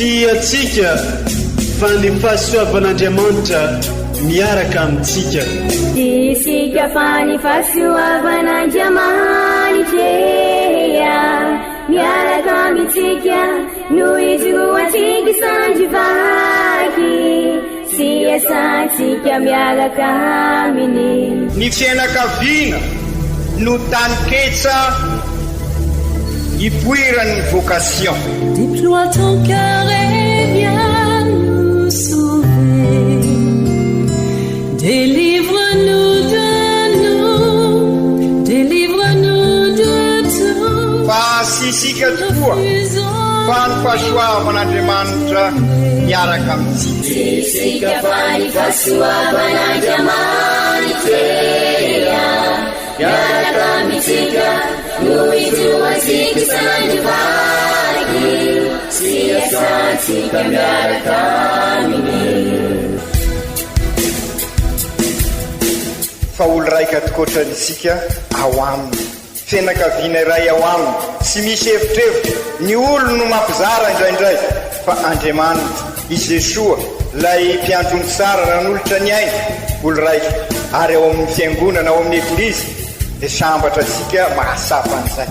atsika fa ny fahasoavan'Andriamanitra miaraka amintsika. Isika fa ny fahasoavan'Andriamanitra miaraka amintsika noho izy ho antsika sandrivaky sy asantsika miaraka aminy. Ny fianakaviana no taniketsa ipoiran'ny vocation. Déploie ton cœur et viens nous sauver. Délivre-nous de tout. Fa sisika tokoa fa ny fahasoavan'Andriamanitra miaraka amintsika. Sisika fa ny fahasoavan'Andriamanitra miaraka amintsika noho izy ho antsika sandrivaky sy asantsika miaraka aminy. Fa olo raika atokotrantsika ao aminy, fianakaviana iray ao aminy, tsy misy hevitrevitra. Ny olo no mampizara indraindray, fa Andriamanitra i Jesoa lay mpiantony tsara ran'olotra ny aina, olo raika. Ary ao amin'ny fiangonana, ao amin'ny eglizy dia sambatra antsika mahasapa an'izay.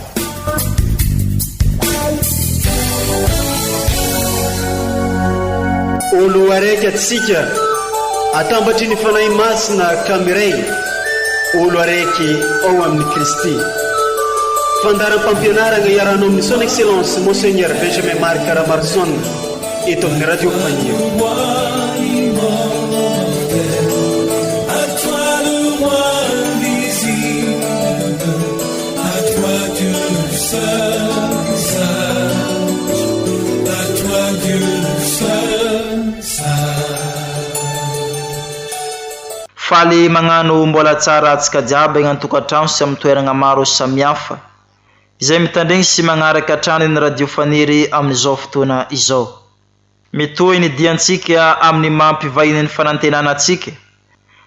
Olo araiky atsika atambatry ny fanahy masina kamiray, olo araiky ao amin'ny Kristy. Fandaram-pampianarana iarano amin'ny son excellence Monseigneur Benjamin Marc Ramarson eto amin'ny radio Fania. Faly magnano mbola tsara atsika jiaby agnan-tokantrano sy amin'ny toerana maro samihafa izay mitandregny sy magnaraka trano ny radio faniry amin'izao fotoana izao. Mitohy ny diantsika amin'ny mampivahiny ny fanantenana antsika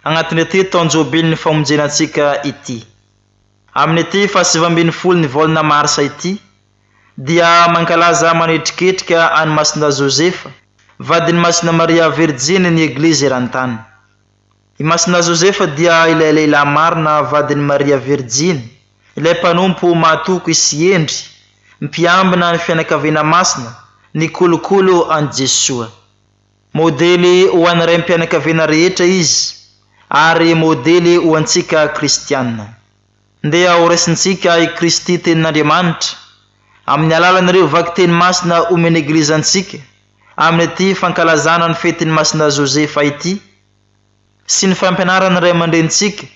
agnatin'ny ity taonjobily ny famonjenantsika ity. Amin'ny ity fa-7 ny volana marsa ity dia mankalaza manetriketrika any masina Josefa, vadiny masina Maria Virgine ny eglizy eran-tany. I masina Josefa dia ilay lehilahy marina vadiny Maria Virgine, ilay mpanompo mahatoko isy endry, mpiambina ny fianakaviana masina, ny kolokolo an Jesoa. Modely ho an'iray mpianakaviana rehetra izy, ary modely ho antsika kristianina. Ndeha ho raisintsika i Kristy tenin'Andriamanitra amin'ny alalan'ireo vaky teny masina omeny eglizantsika amin'ny ity fankalazana ny fetiny masina Josefa ity. Sy ny fampianarana ray aman-drenitsika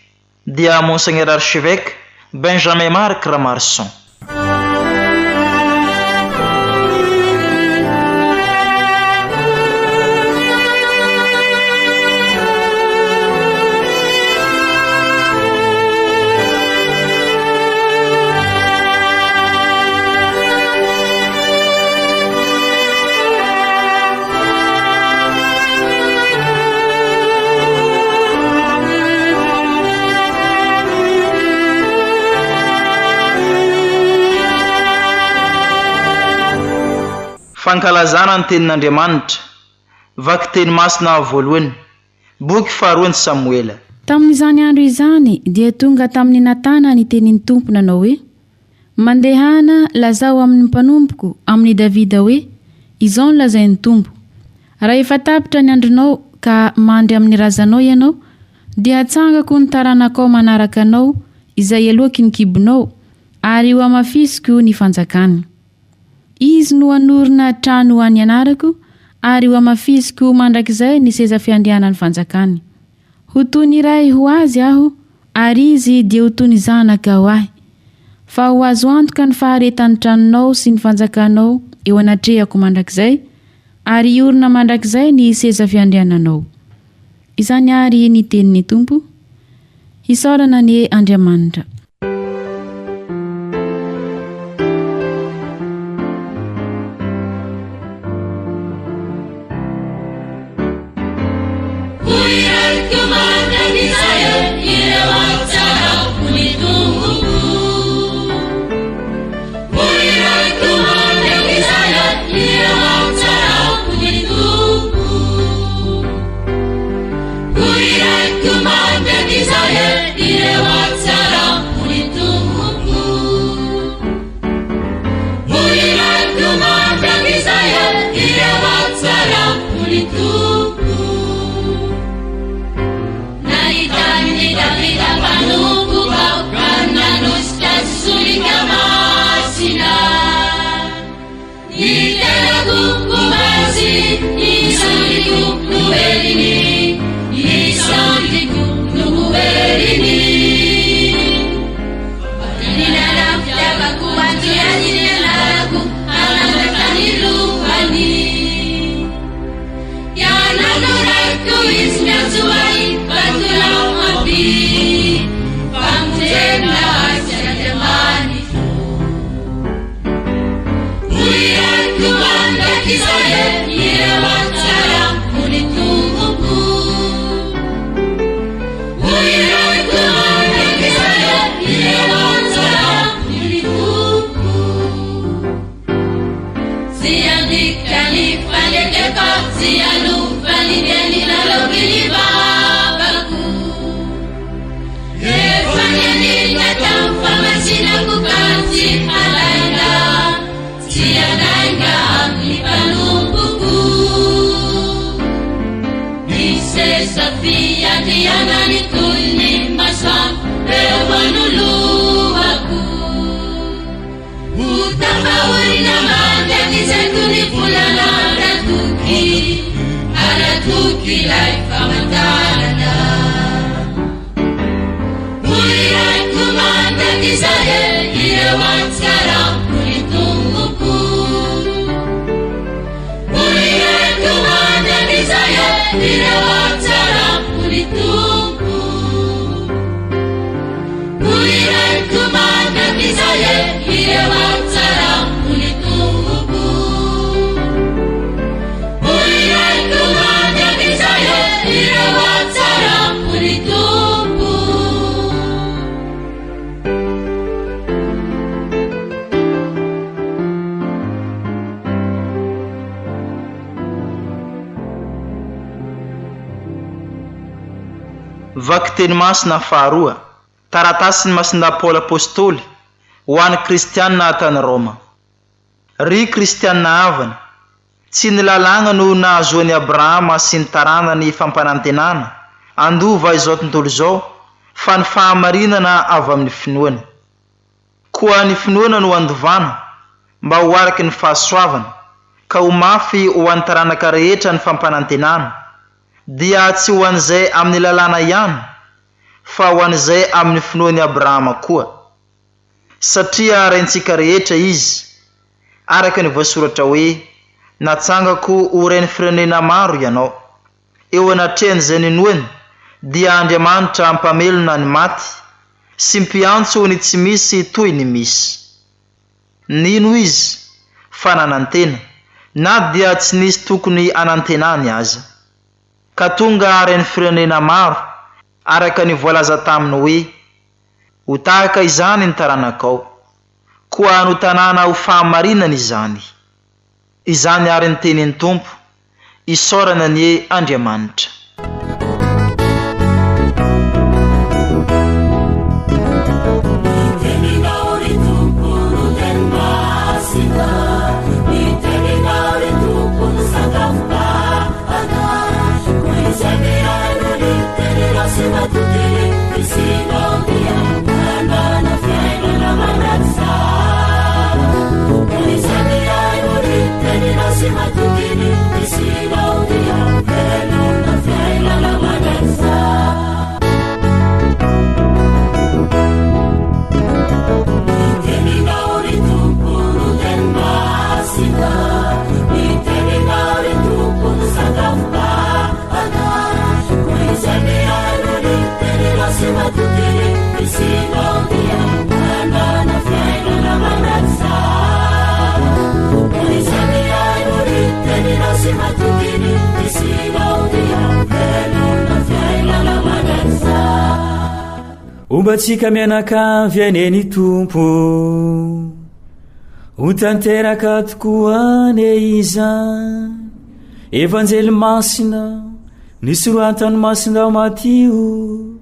dia Monseigneur Archevêque Benjamin Marc Ramarson. Fankalazana ny tenin'Andriamanitra, vaky teny masina voalohany, boky faharoa ny Samuela. Tamin'izany andro izany dia tonga tamin'ny Natana ny tenin'ny Tompo nanao hoe: mandehana lazao amin'ny mpanompoko amin'ny Davida hoe, izao ny lazain'ny Tompo, raha efa tapitra ny andronao ka mandry amin'ny razanao ianao, dia atsangako ny taranakao manaraka anao izay alohaky ny kibonao, ary ho amafisiko ny fanjakany. Izy no anorina trano ho any anarako, ary ho amafisiko mandrakizay ny seza fiandrianany fanjakany. Ho toy ny iray ho azy aho, ary izy dia ho toy ny zanaka ho ahy. Fa ho azo antoka ny faharetan'ny tranonao sy ny fanjakanao eo anatrehako mandrakizay, ary iorina mandrakizay ny seza fiandriananao. Izany ary ny tenin'ny Tompo, hisaorana ny Andriamanitra. Vaky teny masina faharoa, taratasy ny masinda Paoly apôstôly ho an'ny kristianina tany Roma. Ry kristianina havana, tsy ny lalàna no nahazoan'i Abrahama sy ny taranany fampanantenana andova izao tontolo izao, fa ny fahamarinana avy amin'ny finoana. Koa ny finoana no andovana mba ho araky ny fahasoavana, ka ho mafy ho an'ny taranaka rehetra ny fampanantenana, dia tsy ho an'izay amin'ny lalàna ihany, fa ho an'izay amin'ny finoan'i Abrahama koa. Satria raintsika rehetra izy, araka ny voasoratra hoe, natsangako ho rain'ny firenena maro ianao. Eo anatrehan'izay ninoany, dia Andriamanitra ampamelona ny maty, sy mpiantso ny tsy misy toy ny misy. Nino izy? Fa nanantena, na dia tsy nisy tokony anantenany aza. Ka tonga rain'ny firenena maro, araka ny voalaza taminy hoe, ho tahaka izany ny taranakao, koa no tanàna ho fahamarinana izany. Izany ary ny tenin'ny Tompo, isaorana ny Andriamanitra. Ombatsika mianakavy aneny Tompo, ho tanteraka tokoa ne izany evanjely masina nisorohatany masinda Matio,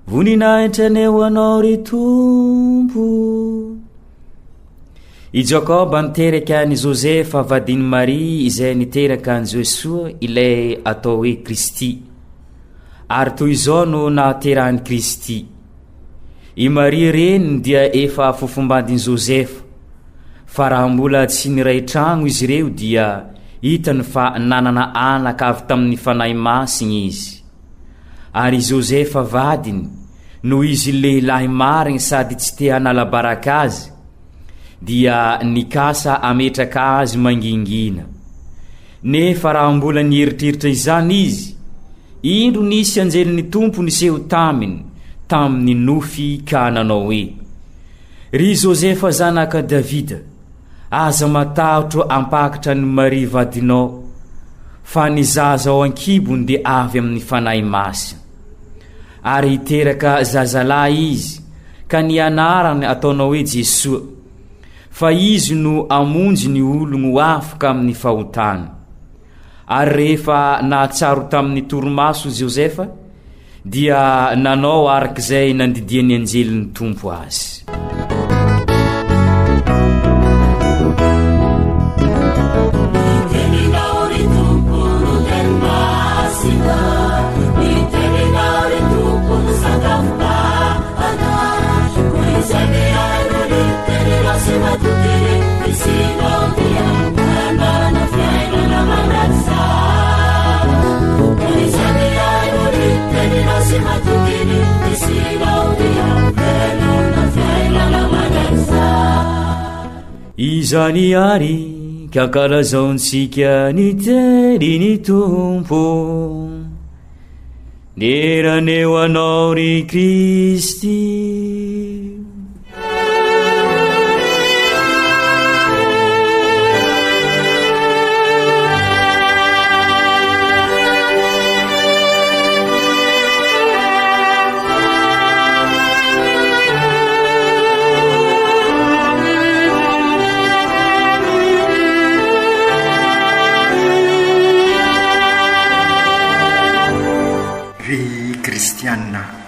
voninahitra ne ho anao ry Tompo. I Jakoba niteraka ny Josefa vadiny Maria izay niteraka ny Jesoa ilay atao hoe Kristy, ary toy izao no nahaterahany Kristy. I Maria reny dia efa fofombadiny Josefa, fa raha mbola tsy niray tragno izy ireo dia hitany fa nanana anaka avy tamin'ny fanahy masina izy. Ary Josefa vadiny, no izy lehilahy mariny sady tsy te hanala baraka azy, dia nikasa ametraka azy mangingina. Nefa raha mbola nieritreritra izany izy, indro nisy anjelin'ny Tompo niseho taminy, tamin'ny nofy ka nanao hoe: ry Josefa zanaka Davida, aza matahotra ampakatra ny Maria vadinao, fa ny zaza ao ankibony dia avy amin'ny fanahy masina. Ary hiteraka zazalahy izy, ka ny anarany ataonao hoe Jesoa, fa izy no amonjy ny ologno afaka amin'ny fahotana. Ary rehefa nahatsaro tamin'ny torimaso Josefa, dia nanao arak'izay nandidiany anjelin'ny Tompo azy. Izany ary kankalazaontsika ny teny ny Tompo, neraneo anao ry Kristy.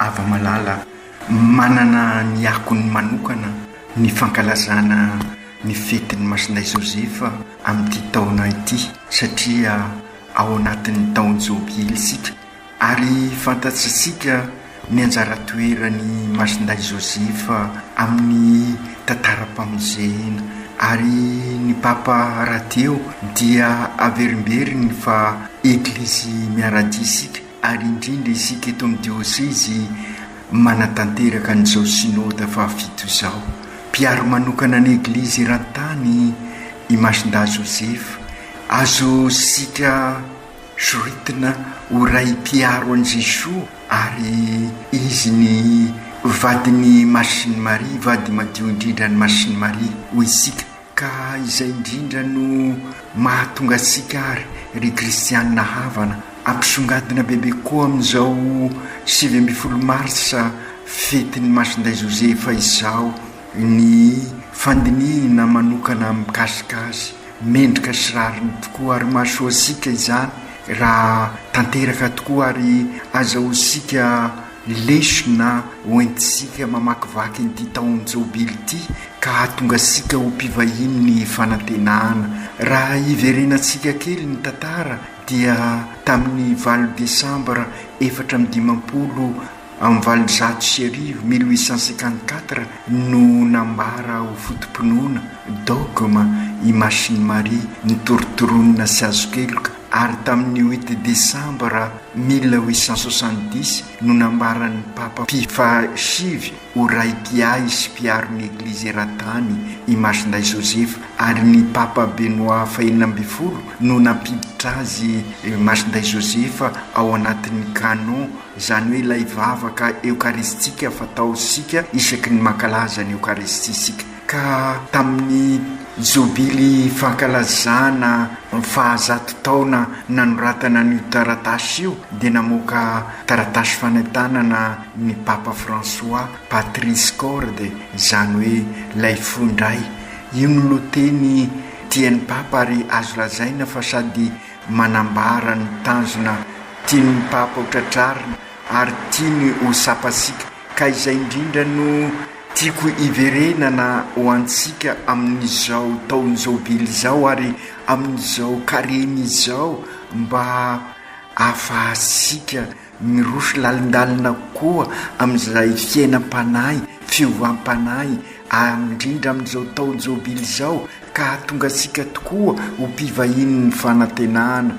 Ava-malala manana ny akony manokana ny fankalazana ny fetin'ny Masinday Josefa amin'ity taona ity, satria ao anatin'ny taona jobily isika, ary fantatsitsika ny anjara toerany Masinday Josefa amin'ny tantaram-pamonjena. Ary ny Papa Rateo dia averimberiny fa Eklezy miaradia isika, ary indrindra isika eto amin'ny diosezi manatanteraka an'izao synode fahafito izao. Mpiaro manokana ny Eglizy eran-tany i Masinday Josefa, azo sika soritina ho ray mpiaro an Jesoa, ary izy ny vadiny Masiny Maria, vady madio indrindra ny Masiny Maria ho isika. Ka izay indrindra no mahatonga sika ary ry kristianina havana ampisongadina bebe koa amin'izao 17 marsa fetin'ny Masinday Josefa izao, ny fandinihana manokana mikasikazy mendrika sy rariny tokoa, ary mahasoa sika izany raha tanteraka tokoa, ary azahoasika lesona hoentisika mamakivaky nyity taon'ny jobily ity, ka hatonga sika ho mpivahiny ny fanantenana. Raha iverenantsika kely ny tantara dia tamin'ny 20 Desambra 2020 amin'ny 1854 no nambara ho fotom-pinoana dogma i Masiny Maria nitorotoronina sy azo keloka, ary tamin'ny 8 Desambra 1870 no nambaran'ny Papa Pie fahasivy ho ray mpiay sy mpiaron'ny Eglizy eran-tany i Masinday Josefa, ary ny Papa Benoît faha-12 no nampiditra azy Masinday Josefa ao anatin'ny canon, zany hoe ilay vavaka eukaristika fataosika isaky ny mankalaza ny eukaristisika. Ka tamin'ny jobily fankalazana 100 taona nanoratana n'io taratasy io, dia namoaka taratasy fanentanana ny Papa François Patrice Corde, zany hoe lay fondray. Io no loteny tian'ny Papa, ary azo lazaina fa sady manambara ny tanjona tian'ny Papa ho tratrarina ary tiany ho sapasika. Ka izay indrindra no tiako iverenana ho antsika amin'izao taon'ny jobily izao, ary amin'izao kareny izao, mba ahafahasika miroso lalindalina koa amin'izay fiainam-panahy, fiovam-panahy, indrindra amin'izao taon'ny jobily izao, ka hatonga sika tokoa ho mpivahiny ny fanantenana.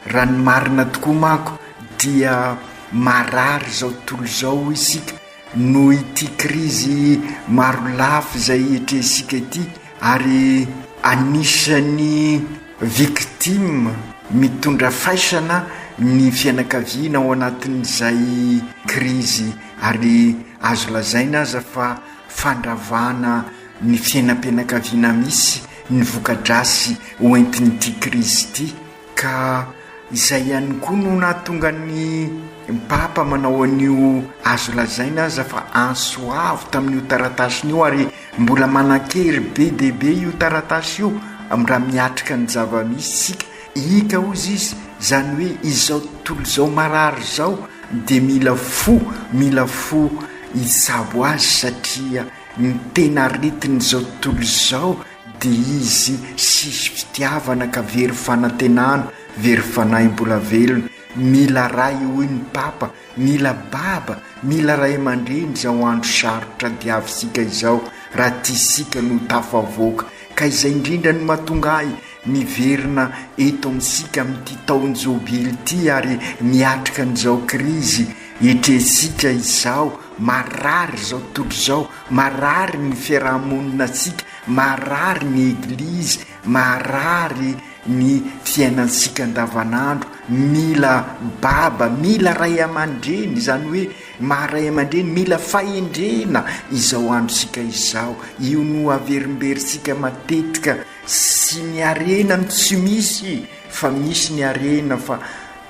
Raha ny marina tokoa mako dia marary izao tontolo izao isika noho ity krizy maro lafo izay etresika ity, ary anisany victime mitondra faisana ny fianakaviana ao anatin'izay krizy, ary azo lazaina aza fa fandravana ny fiainam-pianakaviana misy ny vokadrasy hoentin'ity krizy ity. Ka izay ihany koa no nahatonga ny papa manao an'io azo lazaina aza fa ansoavo tamin'io taratasiny io, ary mbola manan-kery be dehibe io taratasy io raha miatrika ny zava-misy sika. Ika ozy izy zany hoe izao tontolo izao marary zao dia mila fo izabo azy, satria ny tena ritin'izao tontolo izao dia izy sisy fitiavana ka very fanantenana, very fanahy mbola velona. Mila ray hoy ny papa, mila baba, mila ray aman-dreny izao andro sarotra diavisika izao, raha tiasika no tafavoaka. Ka izay indrindra no mahatonga ahy miverina eto amintsika amin'ity taonjobily ity, ary miatrika an'izao krizy etresika izao. Marary izao tontolo izao, marary ny fiarahamonina sika, marary ny eglizy, marary ny fiainansika andavanandro. Mila baba, mila ray aman-dreny, zany hoe maharay aman-dreny, mila fahendrena izao androsika izao. Io no averimberisika matetika, sy ny arena no tsy misy, fa misy ny arena fa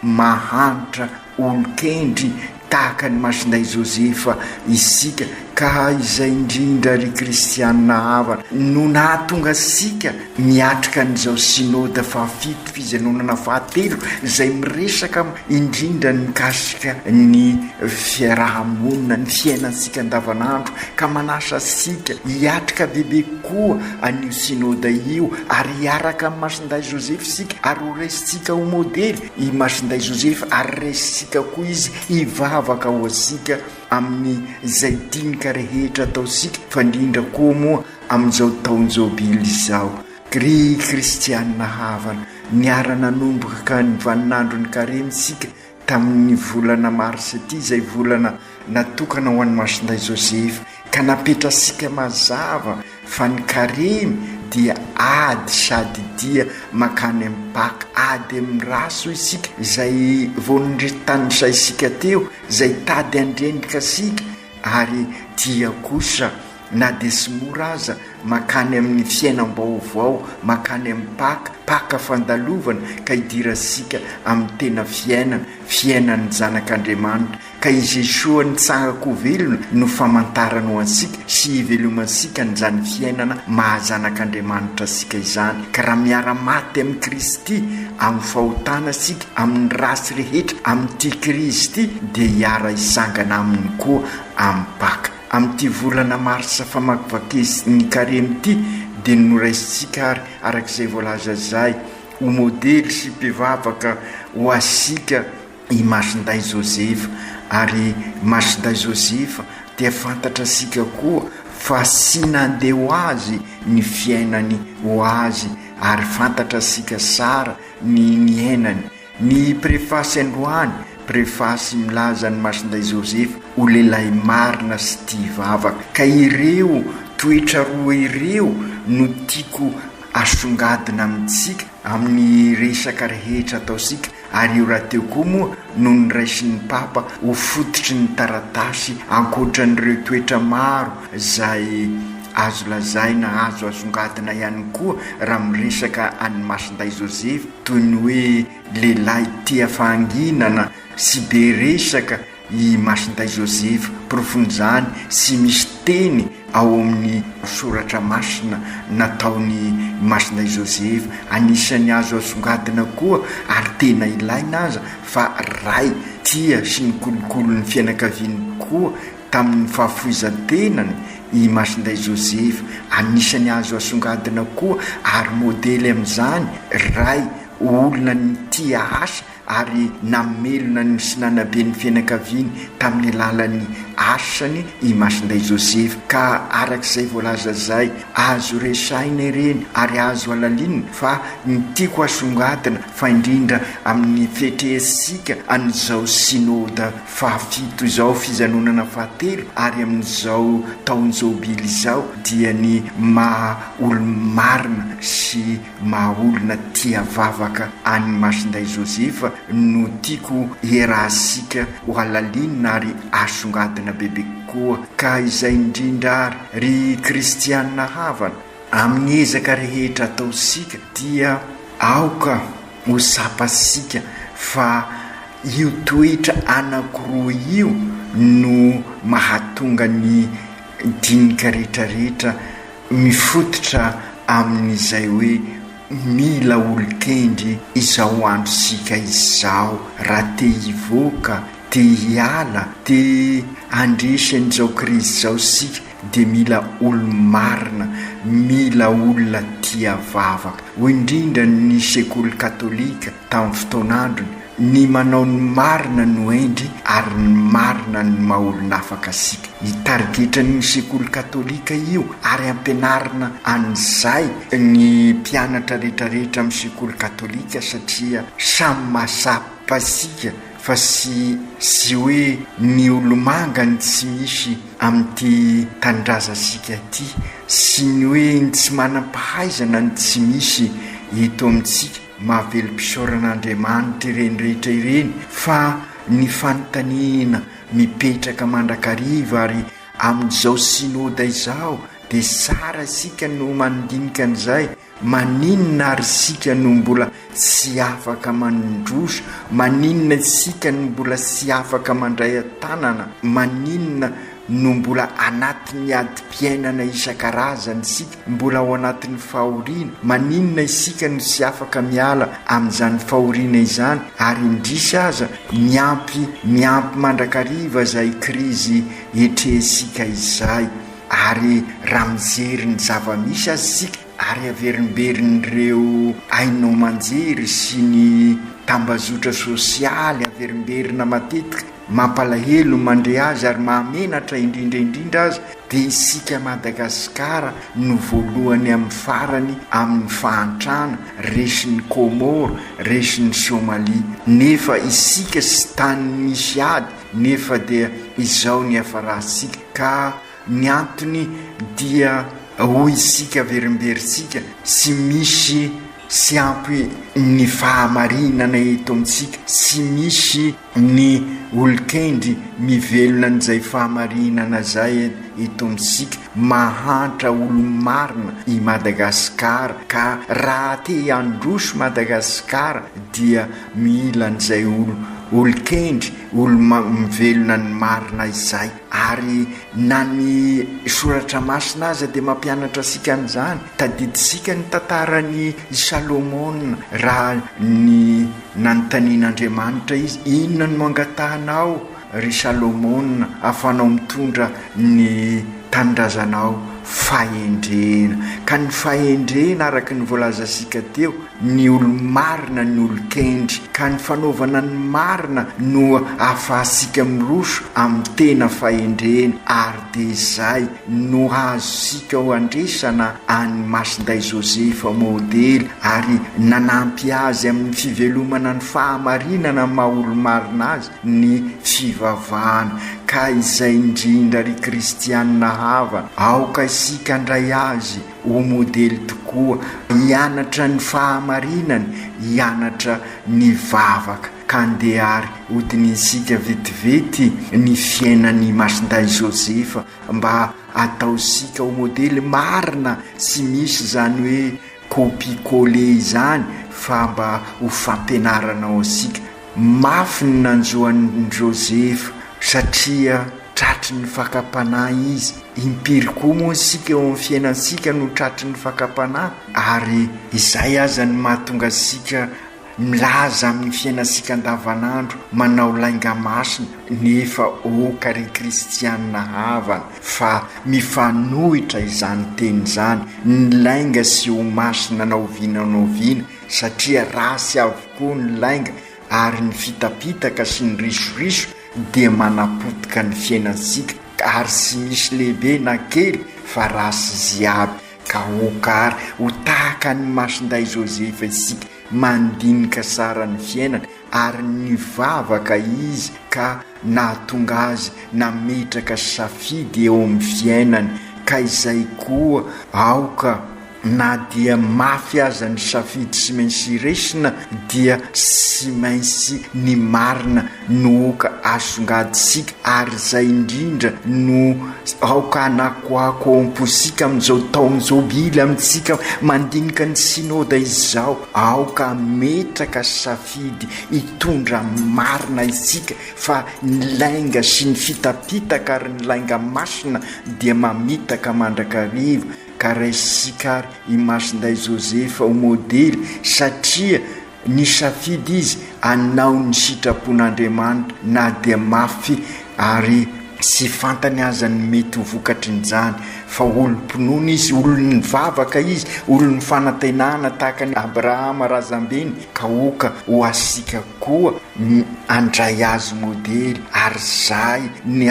mahantra olon-kendry tahaka ny masinday Josefa isika. Ka izay indrindra ry kristianina havana no nahatonga sika miatrika an'izao synode fahafito fijanonana fahatelo izay miresaka indrindra ny mikasika ny fiarahamonina, ny fiainansika andavanandro, ka manasa sika hiatrika bebe koa an'io synode io, ary hiaraka amin'ny masinday Josefa sika, ary ho resitsika ho modely i masinday Josefa, ary resitsika koa izy hivavaka ho asika amin'ny izay dinika rehetra ataosika, fa indrindra koa moa amin'izao taonjobily izao. Ry kristianina havana, niarana nomboka ka ny vaninandro ny karemy sika tamin'ny volana mars ity, izay volana natokana ho an'ny masinday Josefa, ka napetrasika mazava fa ny karemy dia ady sady dia makany amin'ny Paka, ady amin'ny raso isika izay vonondritanysa isika teo, izay tady andrenika sika, ary dia kosa na dia sy mora aza makany amin'ny fiainam-baovao, makany amin'ny Paka fandalovana, ka hidirasika amin'ny tena fiainany zanak'Andriamanitra. Ka izy Jesosy nitsangako velona no famantarana ho ansika sy hivelomansika ny zany fiainana mahazanak'Andriamanitra sika izany. Ka raha miara-maty amin'ny Kristy amin'ny fahotana sika amin'ny rasy rehetra amin'ity krizy ity, dia hiara hisangana aminy koa amin'ny Paka. Amin'ity volana marsa famakivaky ny karemy ity dia noraisitsika ary arak'izay voalaza zay ho modely sy mpivavaka ho asika i masinday Josefa. Ary masinday Josefa dia fantatra sika koa fa sy nandeha ho azy ny fiainany ho azy, ary fantatra sika sara ny ainany. Ny prefasy androany, prefasy milaza ny masinday Josefa ho lehilahy marina sy tia vavaka. Ka ireo toetra roa ireo no tiako asongadina amintsika amin'ny resaka rehetra ataosika. Ary io raha teo koa moa no nyraisin'ny papa ho fototry ny taratasy ankoatran'ireo toetra maro izay azo lazaina, azo asongadina ihany koa raha miresaka any masinday Josefa, toy ny hoe lehilahy tia fahanginana sy be resaka i masinday Josefa. Profon'izany sy misy teny ao amin'ny soratra masina nataony masinday Josefa, anisany azo asongadina koa, ary tena ilaina aza fa ray tia sy ny kolokolo ny fianakaviany koa tamin'ny fahafoizan-tenany i masinday Josefa. Anisany azo asongadina koa ary modely amin'izany ray olona ny tia asa, ary namelona ny sy nanabe ny fianakaviany tamin'ny alalan'ny asany i masinday Josefa. Ka arak'izay voalaza zay azo resaina ireny ary azo alalinina fa ny tiako asongadina fa indrindra amin'ny fetrehesika an'izao synoda fahafito izao fijanonana fahatelo, ary amin'izao taonjobily izao dia ny maha olo marina sy maha olona tia vavaka any masinday Josefa no tiako iarahsika ho alalinina ary asongadina bebe koa. Ka izay indrindra ry kristianina havana amin'ny ezaka rehetra ataosika dia aoka ho sapasika fa io toetra anankiroa io no mahatonga ny dinika rehetrarehetra mifototra amin'izay hoe mila olokendry izao andro sika izao. Raha te hivoaka, te hiala, te andresan'izao krizy zao sika de mila olo-marina, mila olona tia vavaka. Ho indrindra ny sekoly katolika tamin'ny fotoan'androny ny manao ny marina no endry ary ny marina ny maha-olona afaka sika. Hitarigetra ny sekoly katolika io ary ampianarina an'izay ny mpianatra rehetrarehetra amin'ny sekoly katolika satria samy mahasapasika fa sy hoe ny olomangany tsy misy amin'ity tanindrazasika ity sy ny hoe ny tsy manam-pahaizana ny tsy misy eto amintsika. Mahavelom-pisaoran'Andriamanitra ireny rehetra ireny fa ny fanontaniana mipetraka mandrakariva ary amin'izao sinoda izao dia tsara sika no mandinika an'izay. Maninona ary sika no mbola tsy afaka mandroso, maninona sika no mbola tsy afaka mandray an-tanana, maninona no mbola anatin'ny adi-piainana isan-karazany sika, mbola ao anatin'ny fahoriana, maninona isika no tsy afaka miala amin'izany fahoriana izany ary indrisy aza miampy mandrakariva izay krizy etresika izay. Ary raha mijery ny zava-misy azy sika ary averimberin'ireo ainao manjery sy ny tambazotra sosialy averimberina matetika mampalahelo mandre azy ary mahamenatra indrindraindrindra azy dia isika Madagasikara no voalohany amin'ny farany amin'ny fahantrana resin'ny Komoro, resin'ny Somalia. Nefa isika sy tany misy ady nefa dia izao ny hafarasika. Ka ny antony dia hoy isika averimberisika sy misy sy ampy ny fahamarinana eto amintsika, sy misy ny olokendry mivelona n'izay fahamarinana zay eto amintsika. Mahantra olo-marina i Madagasikara ka raha te handroso Madagasikara dia mila n'izay olokendry mivelona ny marina izay. Ary na ny soratra masina aza dia mampianatra sika an'izany. Tadidisika ny tantarany Salomona raha ny nanontanian'Andriamanitra izy, inona no angatahanao ry Salomona ahafanao mitondra ny tanindrazanao? Fahendrena. Ka ny fahendrena araka ny voalazasika teo, ny olo-marina ny olokendry, ka ny fanaovana ny marina no ahafahasika miroso amin'ny tena fahendrena. Ary dia izay no azosika ho andresana any Masinday Josefa modely ary nanampy azy amin'ny fivelomana ny fahamarinana maha-olo-marina azy ny fivavahana. Ka izay indrindra ry kristianina havana aoka isika andray azy ho modely tokoa, hianatra ny fahamarinany, hianatra ny vavaka. Ka andeha ary hodinisika vetivety ny fiainany Masinday Josefa mba ataosika ho modely marina sy misy zany hoe kopikole izany fa mba ho fampianarana ao asika. Mafy ny nanjoan'ny Josefa satria tratry ny fakapanahy izy. Impiry koa moa sika eo amin'ny fiainansika no tratry ny fakapanahy. Ary izay aza ny mahatonga sika milaza amin'ny fiainansika andavanandro manao lainga masina nefa oka ry kristianina havana fa mifanohitra izany teny izany. Ny lainga sy ho masina naoviana satria rasy avokoa ny lainga ary ny fitapitaka sy ny risoriso dia manapotika ny fiainansika ary sy misy lehibe na kely fa rasy ziaby. Ka okary ho tahaka ny Masinday Josefa isika, mandinika tsara ny fiainana ary ny vavaka izy ka nahatonga azy nametraka safidy eo amin'ny fiainany. Ka izay koa aoka na dia mafy aza ny safidy sy mainsy resina dia sy mainsy ny marina no oka asongadisika ary zay indrindra no aoka anakoako amposika amin'izao taon'izao bily amintsika mandinika ny sinoda izao aoka metraka safidy hitondra marina isika fa ny lainga sy ny fitapitaka ary ny lainga masina dia mamitaka mandrakariva ka raisikary i masinday Josefa ho modely satria ny safidy izy anao ny sitrapon'Andriamanitra na dia mafy ary sy fantany aza ny mety ho vokatry ny zany fa olo-pinoana izy, olony vavaka izy, olony fanantenana tahaka ny Abrahama razambeny ka oka ho asika koa andray azy modely ary zay ny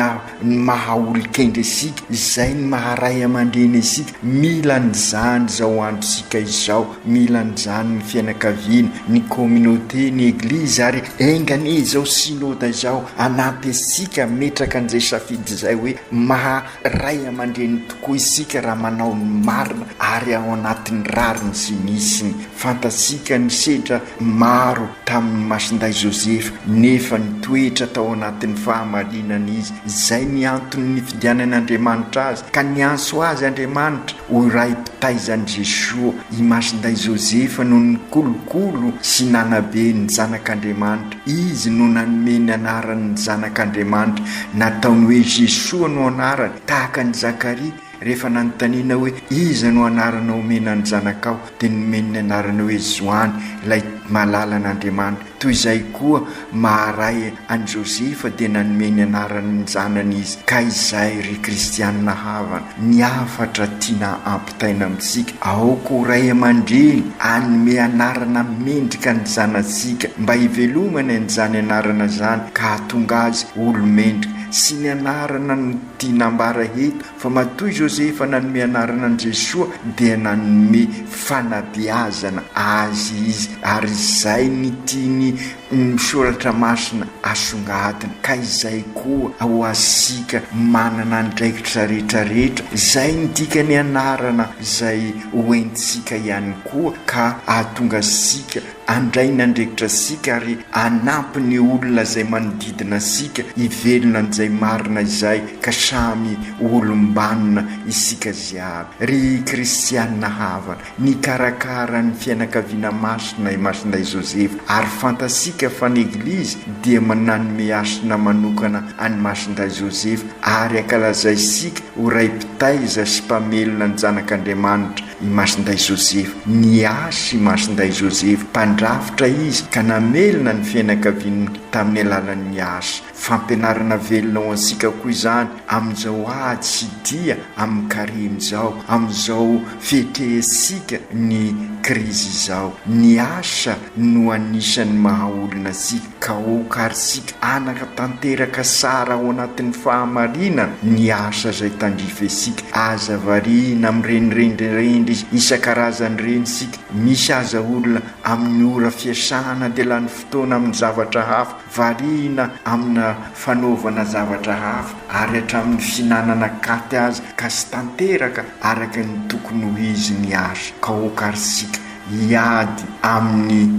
mahaolo-kendry asika, zay ny maharay aman-dreny asika. Mila ny zany zao andro sika izao, mila ny zany ny fianakaviana, ny communauté, ny eglizy ary engany izao sinoda izao anampy asika metraka an'izay safidy zay hoe maharay aman-dreny tokoa isika raha manao ny marina ary ao anatin'ny rariny sy misiny. Fantasika ny sedra maro tamin'ny masinday Josefa nefa nitoetra tao anatin'ny fahamarinana izy. Zay ny antony ny fidianan'Andriamanitra azy ka nianso azy Andriamanitra ho ray mpitaizany Jesoa. I masinday Josefa no ny kolokolo sy nanabe ny zanak'Andriamanitra. Izy no nanome ny anarany zanak'Andriamanitra, nataony hoe Jesoa no anarany tahaka ny Zakaria rehefa nanontaniana hoe iza no anarana omena ny zanakao dia nomeny ny anarana hoe Zoany, ilay malala an'Andriamanitra. Toy izay koa maharay an Josefa dia nanome ny anarany zanany izy ka izay ry kristianina havana niafatra tiana ampitaina amintsika. Aoka ho ray aman-dreny anome anarana mendrika ny zanasika mba hivelomany an'izany anarana zany ka hahatonga azy olo-mendrika sy ny anarana no tiana ambara eto fa matoy Josefa nanome anarana an Jesoa dia nanome fanabeazana azy izy ary izay ny tiany misoratra masina asongadina ka izay koa ho asika manana andraikitra rehetrarehetra. Zay ny dikany anarana zay hoentsika ihany koa ka ahatonga sika andray nandraikitra sika ary anampy ny olona zay manodidina sika hivelona an'izay marina izay ka samy olom-banona isika ziaby. Ry kristianina havana ny karakara ny fianakaviana masina i masinday Josefa ary fantasika fa ny eglizy dia mananome asina manokana any masinday Josefa ary ankalazay sika ho ray mpitaiza sy mpamelona ny zanak'Andriamanitra i masinday Josefa. Ny asy masinday Josefa mpandrafitra izy ka namelona ny fianakaviana tamin'ny alalan'ny asa. Fampianarana velona ho ansika koa izany amin'izao ady sy dia amin'ny karimy zao, amin'izao fetresika ny krizy izao. Ny asa no anisan'ny mahaolona sika ka okarisika anaka tanteraka sara ao anatin'ny fahamarina ny asa zay tandrifa isika. Aza variana amin'renirendrendry isan-karazany reny sika. Misy aza olona amin'ny ora fiasana dia lany fotoana amin'ny zavatra hafa, variana amina fanaovana zavatra hafa ary hatramin'ny finanana katy azy ka sy tanteraka araka ny tokony ho izy ny asa ka okarisika hiady amin'ny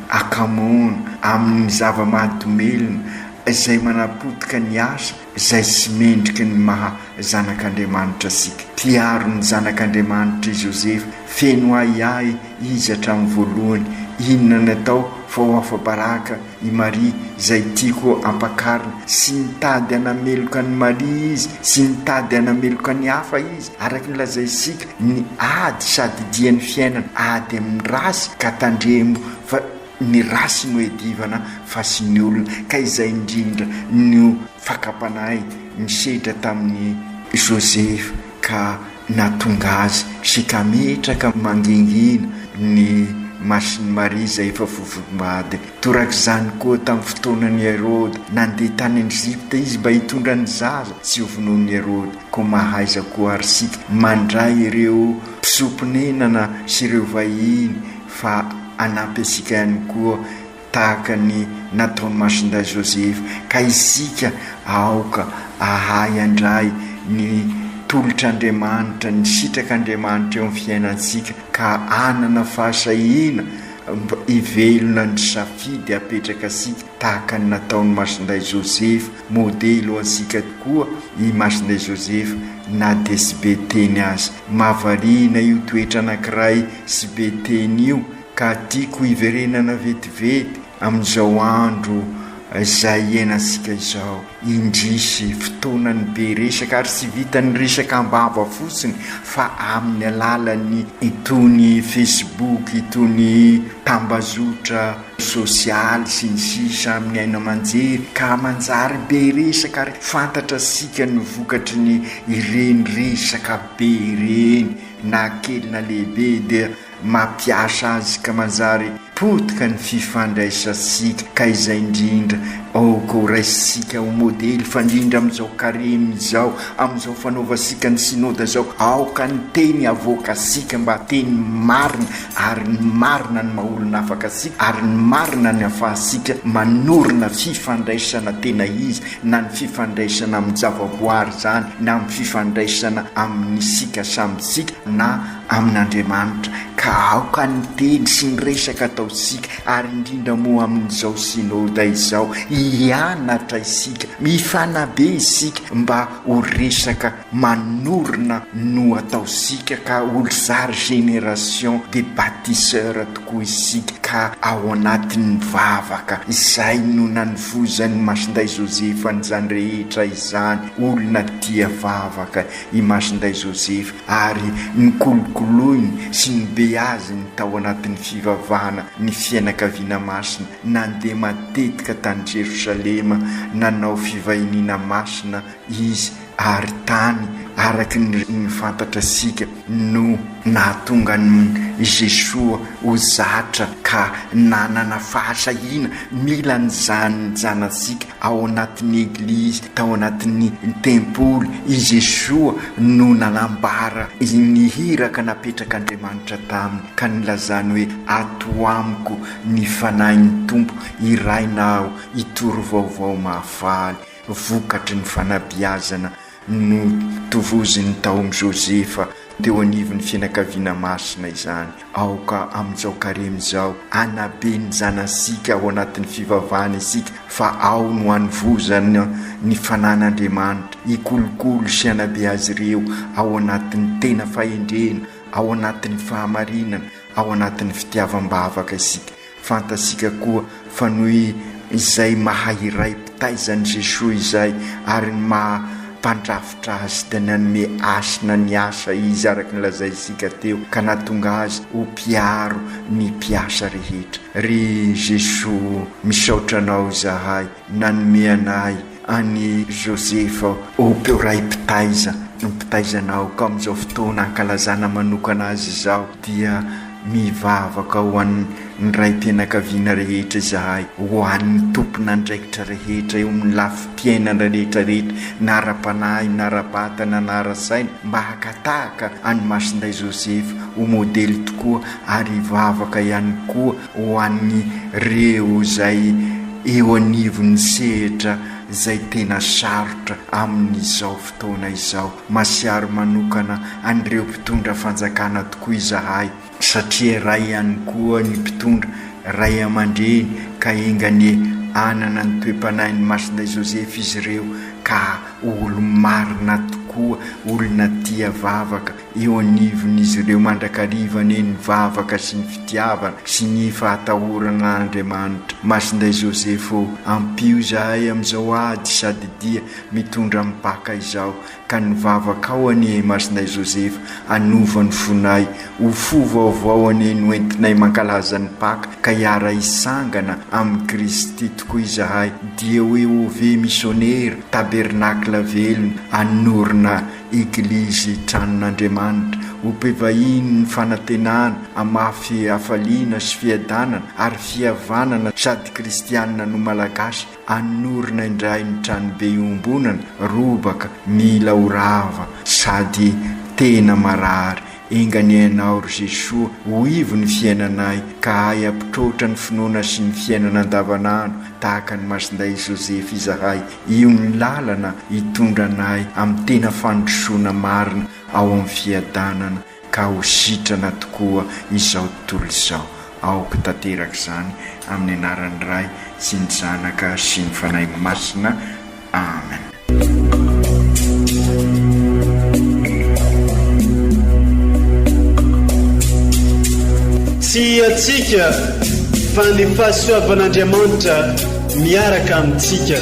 akamoana, amin'ny zava-mahadomelona izay manapotika ny asa izay sy mendriky ny maha zanak'Andriamanitra sika. Tiaro ny zanak'Andriamanitra i Josefa, feno ahiahy izy hatramin'ny voalohany. Inona natao fa ho afa-baraka i Maria izay tiako ampakarina sy nitady hanameloka ny Maria izy sy nitady hanameloka ny hafa izy araka ny lazaisika ny ady sady dian'ny fiainana ady amin'ny rasy ka tandremo fa ny rasy no edivana fa sy ny olona ka izay indrindra no fakapanay misedra tamin'ny Josefa ka natonga azy sika metraka mangingina ny masiny Maria izay efa fofombady. Toraka izany koa tamin'ny fotoanan'ny Herode nandeha tany Egypte izy mba hitondra ny zaza sy hovonoan'ny Herode koa mahaiza koa ary sika mandray ireo mpisomponenana sy ireo vahiny fa anampy asika ihany koa tahaka ny nataony masinday Josefa ka isika aoka ahay andray ny tolotr'Andriamanitra ny sitrak'Andriamanitra eo amin'ny fiainantsika ka anana fahasahina ivelona ny safidy apetraka asika tahaka ny nataony Masinday Joseph modely ho ansika tokoa. I Masinday Joseph na dia sy be teny azy mahavariana io toetra anankiray sy be teny io ka tiako hiverenana vetivety amin'izao andro izay iainantsika izao. Indrisy fotoanany be resaka ary sy vitany resaka ambava fotsiny fa amin'ny alalan'ny itony Facebook, itony tambazotra sosialy sy ny sisa amin'ny aina manjery ka manjary be resaka ary fantatra sika ny vokatry ny ireny resaka be ireny na kely na lehibe dia mampiasa azy ka manjary potika ny fifandraisasika ka izay indrindra ko raisika ho modely fa indrindra amin'izao karemy izao amin'izao fanaovasika ny sinoda zao aoka ny teny avoaka sika mba teny marina ary ny marina ny maolona afaka asika ary ny marina ny afahasika manorina fifandraisana tena izy na ny fifandraisana amin'ny zavaboary zany na amin'ny fifandraisana amin'ny sika samysika na amin'Andriamanitra ka aoka ny teny sy ny resaka ataosika ary indrindra moa amin'izao sinoda izao ianatra isika mifanabe isika mba ho resaka manorina no ataosika ka olozary génération de bâtisseur tokoa isika ka ao anatin'ny vavaka izay no nanivozany Masinday Joseph an'izany rehetra izany olona tia vavaka i Masinday Joseph ary nikolokoloiny sy ny be azy ny tao anatin'ny fivavahana ny fianakaviana masina nandeha matetika tany Jerusalema nanao fivahiniana masina izy ary tany araky ny fantatra sika no nahatonga ny Jesoa ho zatra ka nanana fahasahina mila ny zanasika ao anatin'ny eglizy tao anatin'ny tempoly i Jesoa no nanambara ny hiraka napetrak'Andriamanitra taminy ka nilazany hoe ato amiko ny fanahin'ny Tompo irainao itoro vaovao mahafaly vokatry ny fanabiazana no tovoziny tao amin'ny Josefa teo anivon'ny fianakaviana masina izany aoka amin'izao karemy izao anabe ny zanasika ao anatin'ny fivavahana isika fa ao no anivozana ny fanan'Andriamanitra ikolokolo sy anabe azy ireo ao anatin'ny tena fahendrena ao anatin'ny fahamarinana ao anatin'ny fitiavam-bavaka isika fantasika koa fa noho izay mahairay pitaizany Jesoa izay ary mpandrafitra azy dia nanome asina ny asa izy araky ny lazay isika teo ka nahatonga azy ho mpiaro ny mpiasa rehetra. Ry Jesoa misaotra anao zahay nanome anay any Josefa ho ray mpitaiza mpitaizanao ka amin'izao fotoana ankalazana manokana azy izao dia mivavaka ho an'ny ray mpianakaviana rehetra zahay ho an'ny tompon'andraikitra rehetra eo amin'ny lafim-piainana rehetrarehetra nara-panahy nara-batana nara-saina mba hakatahaka any Masinday Joseph ho modely tokoa ary vavaka ihany koa ho an'ny reo zay eo anivon'ny sehatra zay tena sarotra amin'izao fotoana izao masiaro manokana an'ireo mpitondra fanjakana tokoa izahay satria ray ihany koa ny mpitondra ray aman-dreny ka engany anana ny toe-panahin'ny Masinday Joseph izy ireo ka olo marina tokoa olona tia vavaka eo anivon'izy ireo mandrakarivana ny vavaka sy ny fitiavana sy ny fahatahorana Andriamanitra. Masinday Joseph ampio zahay amin'izao ady sady dia mitondra mipaka izao ka ny vavaka ao anie Masinday Joseph anova ny fonay ho fo vaovao anie no entinay mankalaza ny paka ka hiara isangana amin'ny Kristy tokoa izahay dia hoe ove missionnaire tabernakla velona anorina eglizy tranon'Andriamanitra ho mpivahiny ny fanantenana amafy hafaliana sy fiadanana ary fihavanana sady kristianina no malagasy anorina indray ny tranobe iombonana robaka mila orava sady tena marary enganianao ry Jesoa ho ivo ny fiainanay ka hay ampitrotra ny finoana sy ny fiainana andavanandro tahaka ny masinday Josepha izahay. Io ny lalana hitondranay amin'ny tena fandrosoana marina ao amin'ny fiadanana ka ho sitrana tokoa izao tontolo izao. Aoka tanteraka izany amin'ny anaran'ny Ray sy ny Zanaka sy ny Fanahy Masina. Amen. Tsy atsika fa ny fahasoavan'Andriamanitra miaraka amintsika.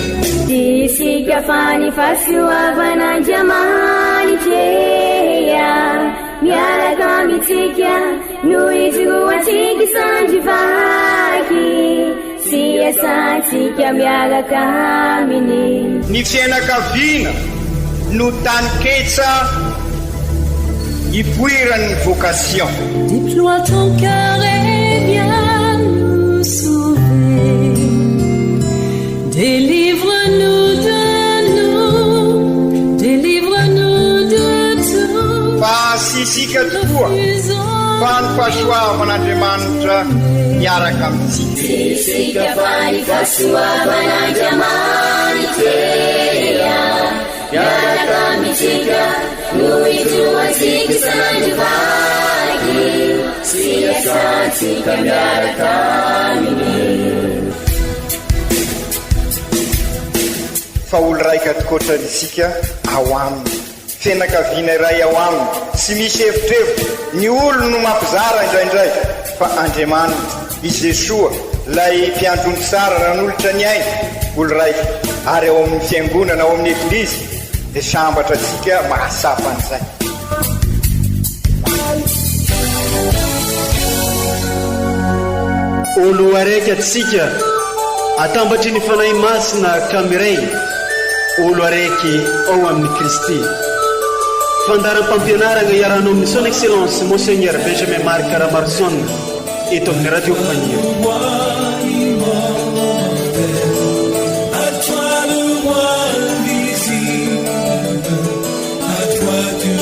Isika fa ny fahasoavan'Andriamanitra miaraka amintsika noho izoatsika sandrivaky sy asantsika miaraka aminy. Ny fianakaviana no taniketsa ipoiran'ny vocation. Déploie ton cœur et viens nous sauver. Délivre-nous de tout. Fa sisika tokoa fa ny fahasoavan'Andriamanitra miaraka amintsika. Sisika fa ny fahasoavan'Andriamanitra miaraka amintsika noho izoatsika sandrivaky sy asantsika miaraka aminy. Fa olo raika tokoatranisika ao aminy, fianakaviana iray ao aminy, tsy misy hevitrevitra. Ny olo no mampizara indraindray fa Andriamanitra i Jesoa lay mpiandrony tsara ranolotra ny aina olo raika ary ao amin'ny fiangonana ao amin'ny eglizy dia sambatra atsika mahasapan'izay. Olo araiky atsika atambatry ny fanahy masina kamiray, olo araiky ao amin'ny Kristy. Fandaram-pampianarana iarahanao amin'ny son excellence Monseigneur Benjamin Marc Caramarson eto amin'ny radio Faniry. À toi de